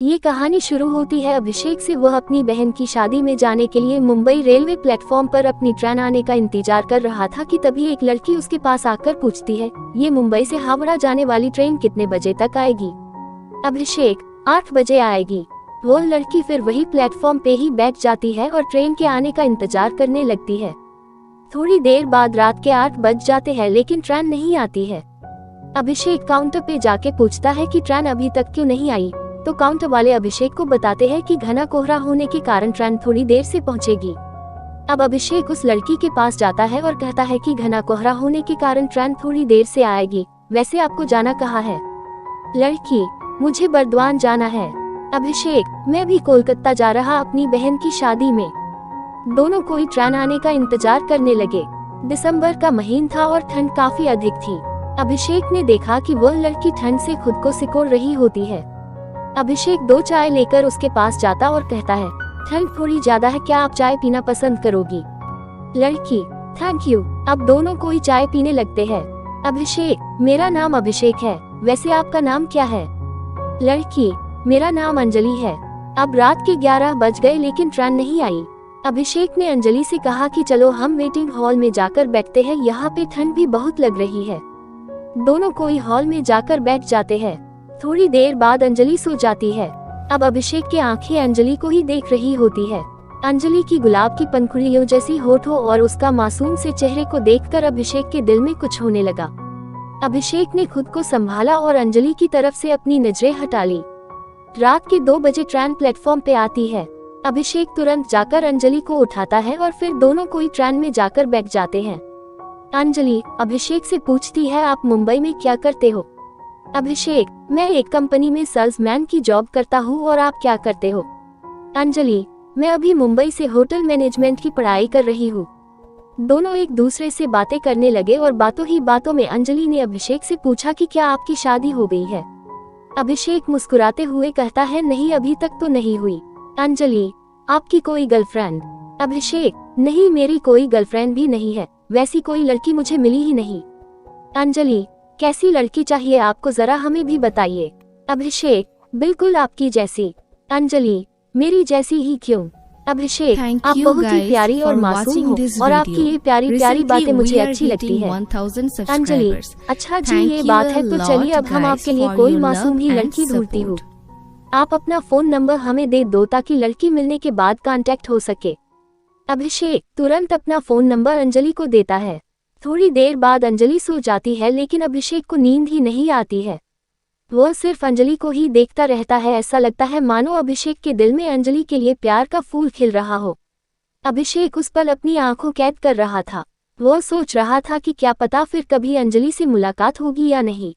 ये कहानी शुरू होती है अभिषेक से। वह अपनी बहन की शादी में जाने के लिए मुंबई रेलवे प्लेटफॉर्म पर अपनी ट्रेन आने का इंतजार कर रहा था कि तभी एक लड़की उसके पास आकर पूछती है, ये मुंबई से हावड़ा जाने वाली ट्रेन कितने बजे तक आएगी? अभिषेक, 8 बजे आएगी। वो लड़की फिर वही प्लेटफॉर्म पे ही बैठ जाती है और ट्रेन के आने का इंतजार करने लगती है। थोड़ी देर बाद रात के 8 बज जाते हैं लेकिन ट्रेन नहीं आती है। अभिषेक काउंटर पे जाके पूछता है कि ट्रेन अभी तक क्यों नहीं आई, तो काउंटर वाले अभिषेक को बताते हैं कि घना कोहरा होने के कारण ट्रेन थोड़ी देर से पहुंचेगी। अब अभिषेक उस लड़की के पास जाता है और कहता है कि घना कोहरा होने के कारण ट्रेन थोड़ी देर से आएगी, वैसे आपको जाना कहाँ है? लड़की, मुझे बर्दवान जाना है। अभिषेक, मैं भी कोलकाता जा रहा अपनी बहन की शादी में। दोनों कोई ट्रेन आने का इंतजार करने लगे। दिसंबर का महीना था और ठंड काफी अधिक थी। अभिषेक ने देखा कि वह लड़की ठंड से खुद को सिकोड़ रही होती है। अभिषेक 2 चाय लेकर उसके पास जाता और कहता है, ठंड थोड़ी ज्यादा है, क्या आप चाय पीना पसंद करोगी? लड़की, थैंक यू। अब दोनों कोई चाय पीने लगते हैं। अभिषेक, मेरा नाम अभिषेक है, वैसे आपका नाम क्या है? लड़की, मेरा नाम अंजलि है। अब रात के 11 बज गए लेकिन ट्रेन नहीं आई। अभिषेक ने अंजलि से कहा कि चलो हम वेटिंग हॉल में जाकर बैठते हैं, यहाँ पे ठंड भी बहुत लग रही है। दोनों कोई हॉल में जाकर बैठ जाते हैं। थोड़ी देर बाद अंजलि सो जाती है। अब अभिषेक की आंखें अंजलि को ही देख रही होती है। अंजलि की गुलाब की पंखुड़ियों जैसी होठों और उसका मासूम से चेहरे को देखकर अभिषेक के दिल में कुछ होने लगा। अभिषेक ने खुद को संभाला और अंजलि की तरफ से अपनी नजरें हटा ली। रात के 2 बजे ट्रेन प्लेटफॉर्म पे आती है। अभिषेक तुरंत जाकर अंजलि को उठाता है और फिर दोनों कोई ट्रेन में जाकर बैठ जाते हैं। अंजलि अभिषेक से पूछती है, आप मुंबई में क्या करते हो? अभिषेक, मैं एक कंपनी में सेल्समैन की जॉब करता हूँ, और आप क्या करते हो? अंजलि, मैं अभी मुंबई से होटल मैनेजमेंट की पढ़ाई कर रही हूँ। दोनों एक दूसरे से बातें करने लगे और बातों ही बातों में अंजलि ने अभिषेक से पूछा कि क्या आपकी शादी हो गई है? अभिषेक मुस्कुराते हुए कहता है, नहीं अभी तक तो नहीं हुई। अंजलि, आपकी कोई गर्लफ्रेंड? अभिषेक, नहीं, मेरी कोई गर्लफ्रेंड भी नहीं है, वैसी कोई लड़की मुझे मिली ही नहीं। अंजलि, कैसी लड़की चाहिए आपको, जरा हमें भी बताइए। अभिषेक, बिल्कुल आपकी जैसी। अंजलि, मेरी जैसी ही क्यों? अभिषेक, आप बहुत ही प्यारी और मासूम हो और आपकी ये प्यारी प्यारी बातें मुझे अच्छी लगती है। अंजलि, अच्छा जी, ये बात है, तो चलिए अब हम आपके लिए कोई मासूम ही लड़की ढूंढती हूँ। आप अपना फोन नंबर हमें दे दो ताकि लड़की मिलने के बाद कांटेक्ट हो सके। अभिषेक तुरंत अपना फोन नंबर अंजलि को देता है। थोड़ी देर बाद अंजलि सो जाती है लेकिन अभिषेक को नींद ही नहीं आती है। वह सिर्फ अंजलि को ही देखता रहता है। ऐसा लगता है मानो अभिषेक के दिल में अंजलि के लिए प्यार का फूल खिल रहा हो। अभिषेक उस पल अपनी आंखों कैद कर रहा था। वह सोच रहा था कि क्या पता फिर कभी अंजलि से मुलाकात होगी या नहीं।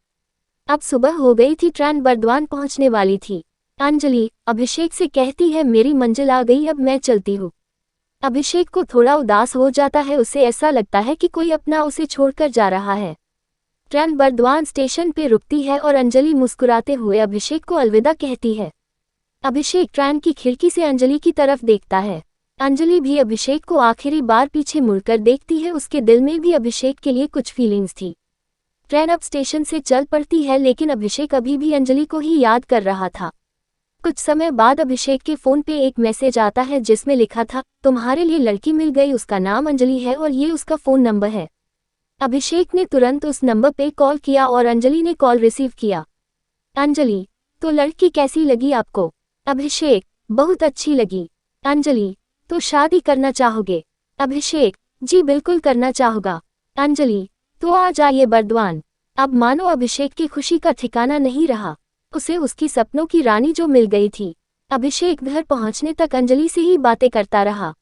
अब सुबह हो गई थी, ट्रेन बर्दवान पहुंचने वाली थी। अंजलि अभिषेक से कहती है, मेरी मंजिल आ गई, अब मैं चलती हूँ। अभिषेक को थोड़ा उदास हो जाता है। उसे ऐसा लगता है कि कोई अपना उसे छोड़कर जा रहा है। ट्रेन बर्दवान स्टेशन पे रुकती है और अंजलि मुस्कुराते हुए अभिषेक को अलविदा कहती है। अभिषेक ट्रेन की खिड़की से अंजलि की तरफ देखता है। अंजलि भी अभिषेक को आखिरी बार पीछे मुड़कर देखती है। उसके दिल में भी अभिषेक के लिए कुछ फीलिंग्स थी। ट्रेन अब स्टेशन से चल पड़ती है लेकिन अभिषेक अभी भी अंजलि को ही याद कर रहा था। कुछ समय बाद अभिषेक के फोन पे एक मैसेज आता है जिसमें लिखा था, तुम्हारे लिए लड़की मिल गई, उसका नाम अंजलि है और ये उसका फोन नंबर है। अभिषेक ने तुरंत उस नंबर पे कॉल किया और अंजलि ने कॉल रिसीव किया। अंजलि, तो लड़की कैसी लगी आपको? अभिषेक, बहुत अच्छी लगी। अंजलि, तो शादी करना चाहोगे? अभिषेक, जी बिल्कुल करना चाहूँगा। अंजलि, तो आ जाइए बर्दवान। अब मानो अभिषेक की खुशी का ठिकाना नहीं रहा। उसे उसकी सपनों की रानी जो मिल गई थी। अभिषेक घर पहुंचने तक अंजलि से ही बातें करता रहा।